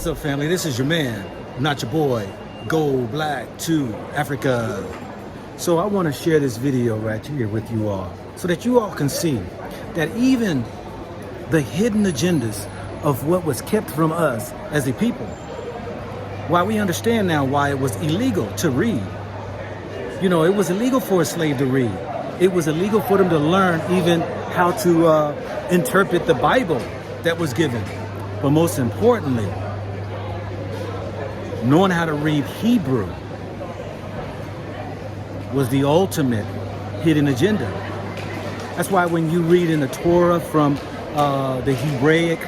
What's up, family? This is your man, not your boy, Go Black to Africa. So I want to share this video right here with you all so that you all can see that even the hidden agendas of what was kept from us as a people, why we understand now why it was illegal to read. You know, it was illegal for a slave to read. It was illegal for them to learn even how to interpret the Bible that was given. But most importantly, knowing how to read Hebrew was the ultimate hidden agenda. That's why when you read in the Torah from the Hebraic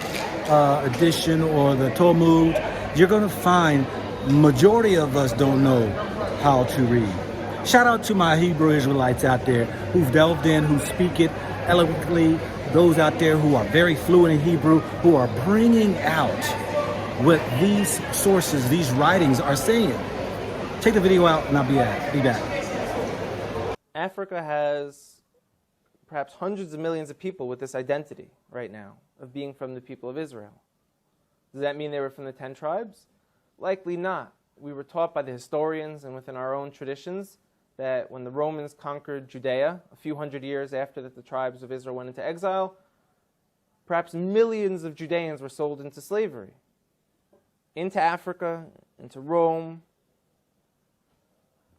edition or the Talmud, you're going to find majority of us don't know how to read. Shout out to my Hebrew Israelites out there who've delved in, who speak it eloquently, those out there who are very fluent in Hebrew, who are bringing out what these sources, these writings are saying. Take the video out and I'll be back. Africa has perhaps hundreds of millions of people with this identity right now of being from the people of Israel. Does that mean they were from the 10 tribes? Likely not. We were taught by the historians and within our own traditions that when the Romans conquered Judea a few hundred years after that the tribes of Israel went into exile, perhaps millions of Judeans were sold into slavery, into Africa, into Rome,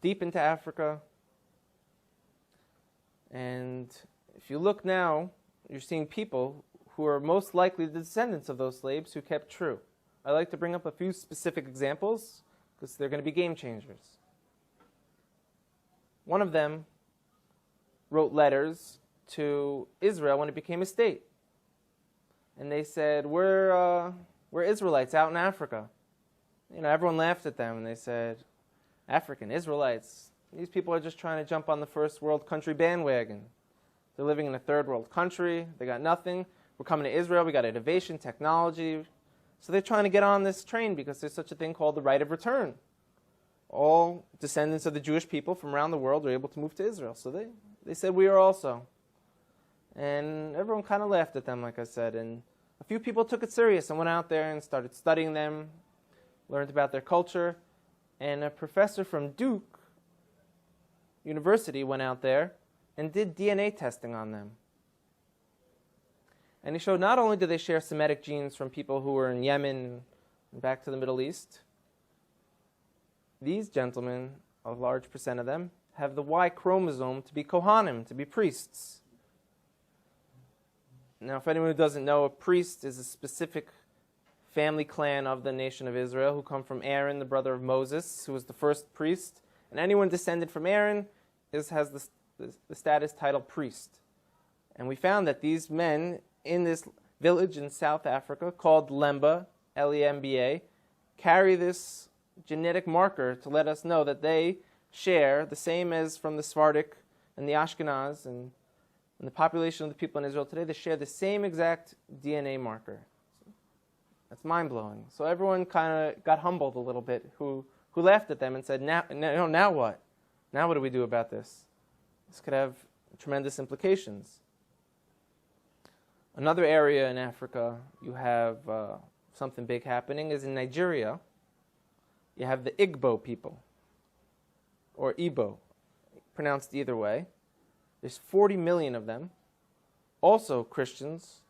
deep into Africa. And if you look now, you're seeing people who are most likely the descendants of those slaves who kept true. I like to bring up a few specific examples because they're going to be game changers. One of them wrote letters to Israel when it became a state. And they said, we're Israelites out in Africa. You know, everyone laughed at them and they said, African Israelites, these people are just trying to jump on the first world country bandwagon. They're living in a third world country. They got nothing. We're coming to Israel. We got innovation, technology. So they're trying to get on this train because there's such a thing called the right of return. All descendants of the Jewish people from around the world are able to move to Israel. So they said we are also. And everyone kind of laughed at them, like I said. And a few people took it serious and went out there and started studying them, learned about their culture. And a professor from Duke University went out there and did DNA testing on them. And he showed not only do they share Semitic genes from people who were in Yemen and back to the Middle East, these gentlemen, a large percent of them, have the Y chromosome to be Kohanim, to be priests. Now, if anyone who doesn't know, a priest is a specific family clan of the nation of Israel who come from Aaron, the brother of Moses, who was the first priest. And anyone descended from Aaron has the status title priest. And we found that these men in this village in South Africa called Lemba, L-E-M-B-A, carry this genetic marker to let us know that they share the same as from the Sephardic and the Ashkenaz and the population of the people in Israel today. They share the same exact DNA marker. That's mind-blowing. So everyone kind of got humbled a little bit who laughed at them and said, now what? Now what do we do about this? This could have tremendous implications. Another area in Africa you have something big happening is in Nigeria. You have the Igbo people, or Igbo, pronounced either way. There's 40 million of them, also Christians,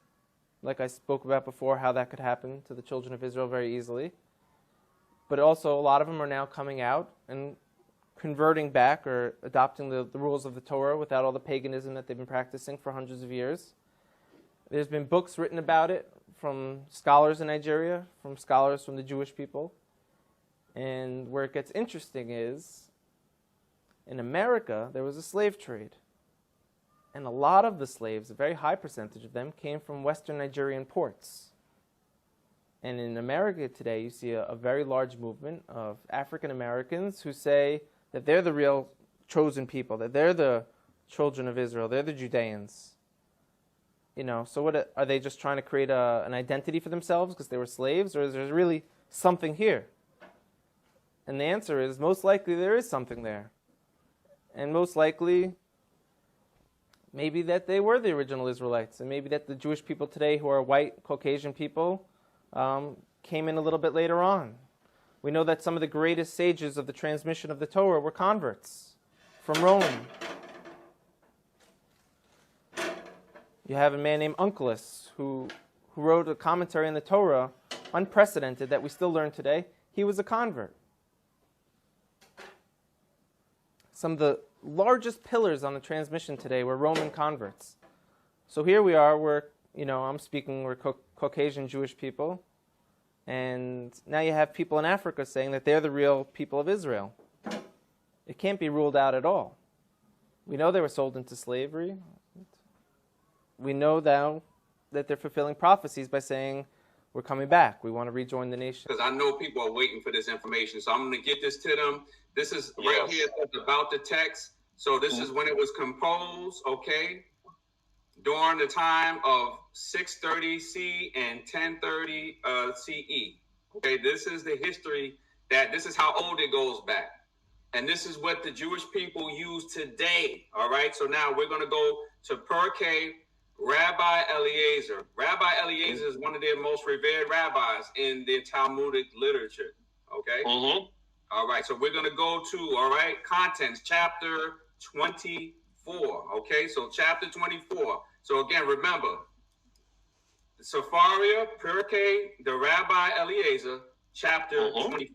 like I spoke about before, how that could happen to the children of Israel very easily. But also a lot of them are now coming out and converting back or adopting the rules of the Torah without all the paganism that they've been practicing for hundreds of years. There's been books written about it from scholars in Nigeria, from scholars from the Jewish people. And where it gets interesting is, in America, there was a slave trade. And a lot of the slaves, a very high percentage of them, came from Western Nigerian ports. And in America today, you see a very large movement of African Americans who say that they're the real chosen people, that they're the children of Israel, they're the Judeans. You know, so what are they just trying to create an identity for themselves because they were slaves, or is there really something here? And the answer is, most likely there is something there. And most likely, maybe that they were the original Israelites, and maybe that the Jewish people today who are white, Caucasian people came in a little bit later on. We know that some of the greatest sages of the transmission of the Torah were converts from Rome. You have a man named Onkelos who wrote a commentary on the Torah, unprecedented, that we still learn today. He was a convert. Some of the largest pillars on the transmission today were Roman converts. So here we are, we're Caucasian Jewish people, and now you have people in Africa saying that they're the real people of Israel. It can't be ruled out at all. We know they were sold into slavery. We know now that they're fulfilling prophecies by saying, we're coming back. We want to rejoin the nation. Because I know people are waiting for this information, so I'm going to get this to them. This is right here about the text. So this is when it was composed, okay, during the time of 630 C and 1030 CE. Okay, this is the history this is how old it goes back. And this is what the Jewish people use today, all right? So now we're going to go to Pirkei Rabbi Eliezer. Rabbi Eliezer is one of their most revered rabbis in the Talmudic literature, okay? All right, so we're going to go to, contents, chapter 24, okay? So chapter 24. So again, remember, Sepharia, Pirkei, the Rabbi Eliezer, chapter 24.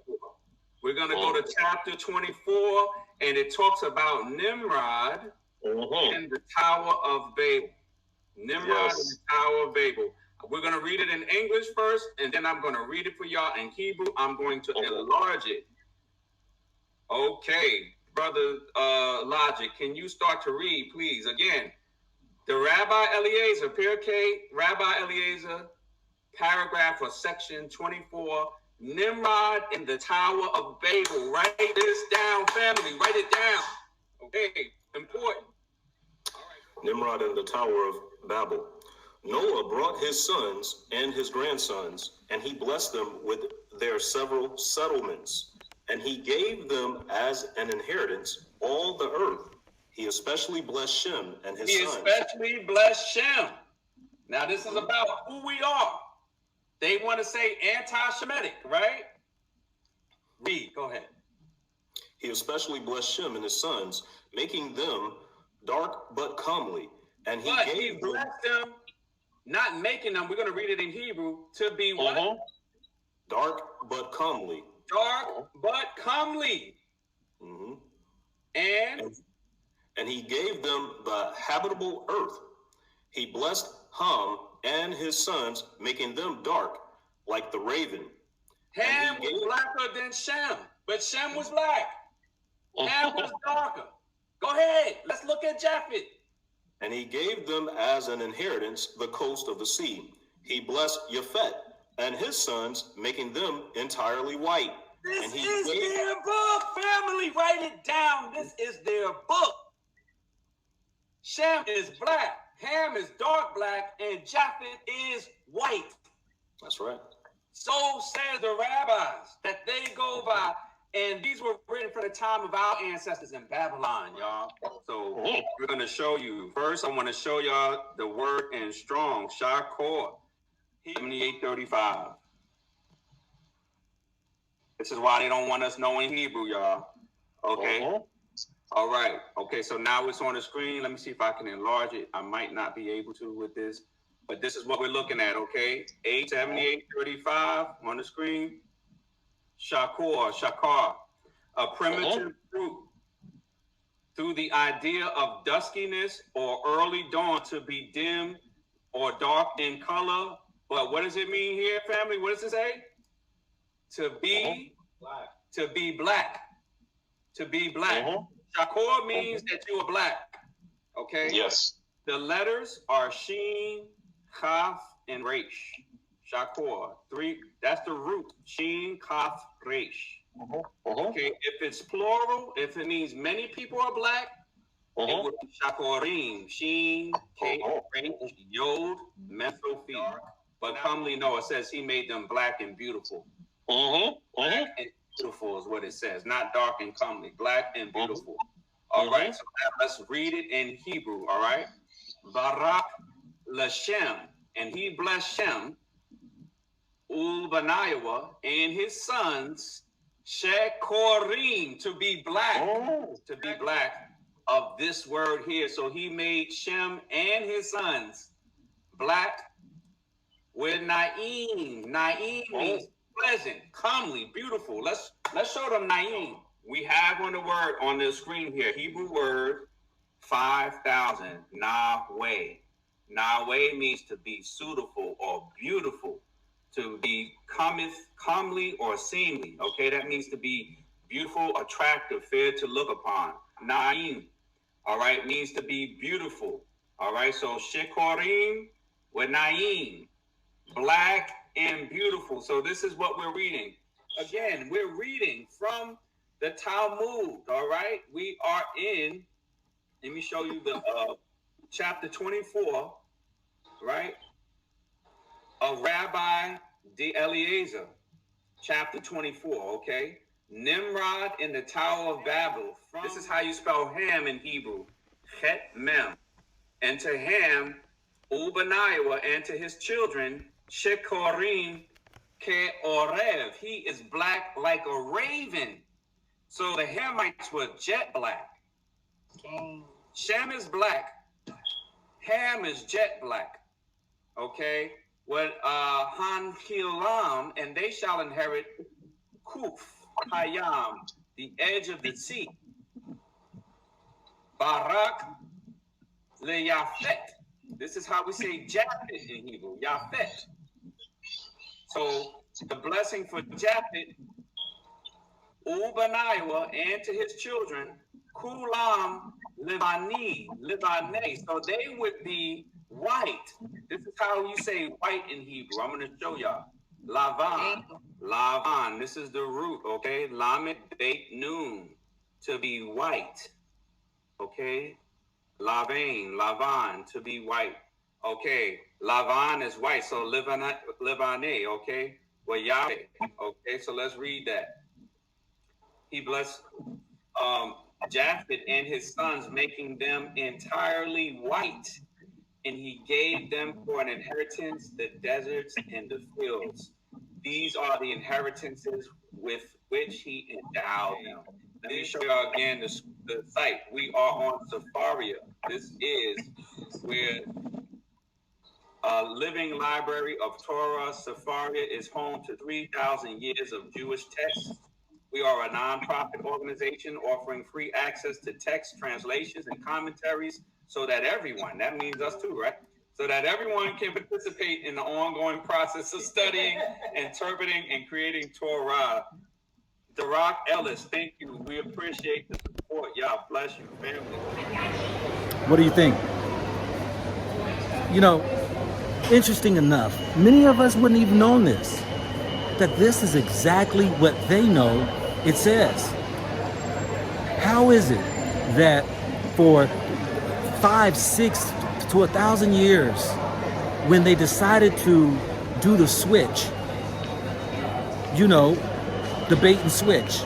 We're going to go to chapter 24, and it talks about Nimrod and the Tower of Babel. Nimrod and the Tower of Babel. We're going to read it in English first, and then I'm going to read it for y'all in Hebrew. I'm going to enlarge it. Okay, Brother Logic, can you start to read, please? Again, the Rabbi Eliezer, Pirkei, Rabbi Eliezer, paragraph or section 24, Nimrod in the Tower of Babel. Write this down, family. Write it down. Okay, important. Nimrod in the Tower of Babel. Noah brought his sons and his grandsons, and he blessed them with their several settlements. And he gave them as an inheritance all the earth. He especially blessed Shem and his sons. He especially blessed Shem. Now this is about who we are. They want to say anti-Shemitic, right? Read, go ahead. He especially blessed Shem and his sons, making them dark but comely. And he blessed them, not making them, we're going to read it in Hebrew, to be what? Dark but comely. Dark but comely. And he gave them the habitable earth. He blessed Ham and his sons, making them dark like the raven. Ham was blacker than Shem, but Shem was black. Ham was darker. Go ahead, let's look at Japheth. And he gave them as an inheritance the coast of the sea. He blessed Japheth and his sons, making them entirely white. This is their book, family. Write it down. This is their book. Shem is black, Ham is dark black, and Japheth is white. That's right. So says the rabbis that they go by. And these were written for the time of our ancestors in Babylon, y'all. So we're going to show you. First, I want to show y'all the word in Strong, Shakor, 7835. This is why they don't want us knowing Hebrew, y'all. Okay? All right. Okay, so now it's on the screen. Let me see if I can enlarge it. I might not be able to with this. But this is what we're looking at, okay? 7835 on the screen. Shakar, a primitive group through the idea of duskiness or early dawn to be dim or dark in color. But what does it mean here, family? What does it say? To be black. To be black. To be black. Shakor means that you are black. Okay? Yes. The letters are Sheen, Kaf, and Resh. Shakor. That's the root. Sheen, Kaf, Resh. Okay, if it's plural, if it means many people are black, it would be Shakorim. Sheen, K, Resh, Yod, Methophi. But comely, no, it says he made them black and beautiful. Black and beautiful is what it says, not dark and comely. Black and beautiful. All right, so now let's read it in Hebrew, all right? Barak Lashem, and he blessed Shem. Ubaniah and his sons, Shekorim, to be black, of this word here. So he made Shem and his sons black with Naim. Naim means pleasant, comely, beautiful. Let's show them Naim. We have on the word on the screen here, Hebrew word 5,000, Nahweh. Nahweh means to be suitable or beautiful, to be comely or seemly. Okay, that means to be beautiful, attractive, fair to look upon. Naim, all right, means to be beautiful. All right, so Shekorim with Naim, black and beautiful. So this is what we're reading. Again, we're reading from the Talmud. All right, we are in, let me show you the chapter 24, right, of Rabbi Eliezer, chapter 24, okay? Nimrod in the Tower of Babel. This is how you spell Ham in Hebrew, Het Mem. And to Ham, Ubaniah, and to his children, Shekorim Keorev. He is black like a raven. So the Hamites were jet black. Shem is black. Ham is jet black. Okay? With Han-Hilam, and they shall inherit Kuf Hayam, the edge of the sea. Barak le-Yafet. This is how we say Japheth in Hebrew, Yafet. So the blessing for Japheth, Ubaniah, and to his children, Kulam Livani. So they would be white. This is how you say white in Hebrew. I'm going to show y'all. Lavan. This is the root, okay? Lamed Beit Nun, to be white. Okay? Lavan, to be white. Okay, Lavan is white, so Livane, okay? Well, Yahweh, okay? So let's read that. He blessed Japheth and his sons, making them entirely white, and he gave them for an inheritance the deserts and the fields. These are the inheritances with which he endowed them. Let me show you again the site. We are on Sepharia. This is where Living Library of Torah. Sepharia is home to 3,000 years of Jewish texts. We are a nonprofit organization offering free access to text translations and commentaries so that everyone, that means us too, right? So that everyone can participate in the ongoing process of studying, interpreting, and creating Torah. Darak Ellis, thank you. We appreciate the support. Y'all bless you, family. What do you think? You know, interesting enough, many of us wouldn't even know this, that this is exactly what they know it says. How is it that for 5, 6 to 1,000 years, when they decided to do the switch, you know, the bait and switch,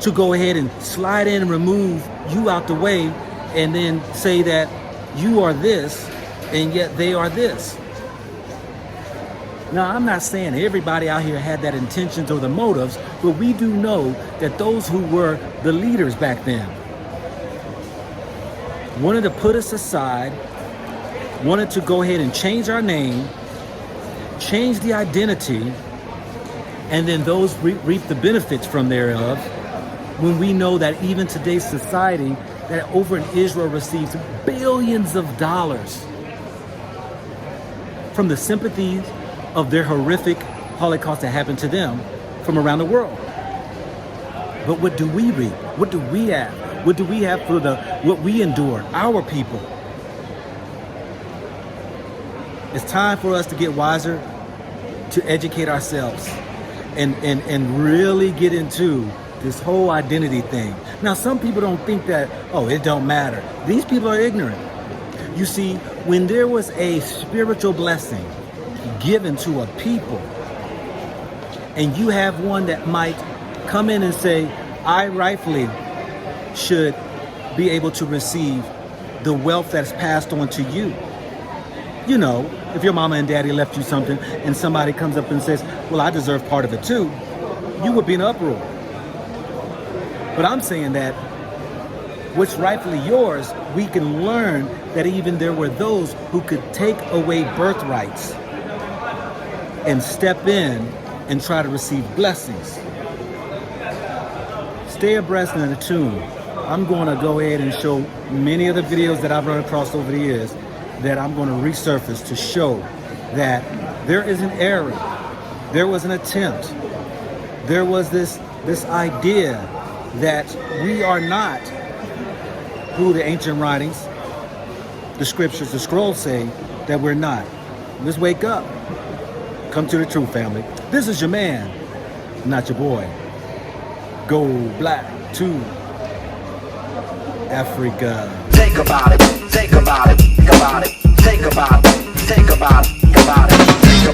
to go ahead and slide in and remove you out the way and then say that you are this and yet they are this. Now, I'm not saying everybody out here had that intentions or the motives, but we do know that those who were the leaders back then wanted to put us aside, wanted to go ahead and change our name, change the identity, and then those reap the benefits from thereof, when we know that even today's society that over in Israel receives billions of dollars from the sympathies of their horrific Holocaust that happened to them from around the world. But what do we reap? What do we have? What do we have for what we endured, our people? It's time for us to get wiser, to educate ourselves, and really get into this whole identity thing. Now, some people don't think that, oh, it don't matter. These people are ignorant. You see, when there was a spiritual blessing given to a people, and you have one that might come in and say, I rightfully should be able to receive the wealth that's passed on to you. You know, if your mama and daddy left you something and somebody comes up and says, well, I deserve part of it too, you would be in an uproar. But I'm saying that what's rightfully yours, we can learn that even there were those who could take away birthrights and step in and try to receive blessings. Stay abreast and attuned. I'm going to go ahead and show many of the videos that I've run across over the years that I'm going to resurface to show that there is an error. There was an attempt. There was this idea that we are not who the ancient writings, the scriptures, the scrolls say that we're not. Let's wake up. Come to the truth, family. This is your man, not your boy. Go black to Africa. Think about it, think about it, think about it, think about it, think about it, think about it.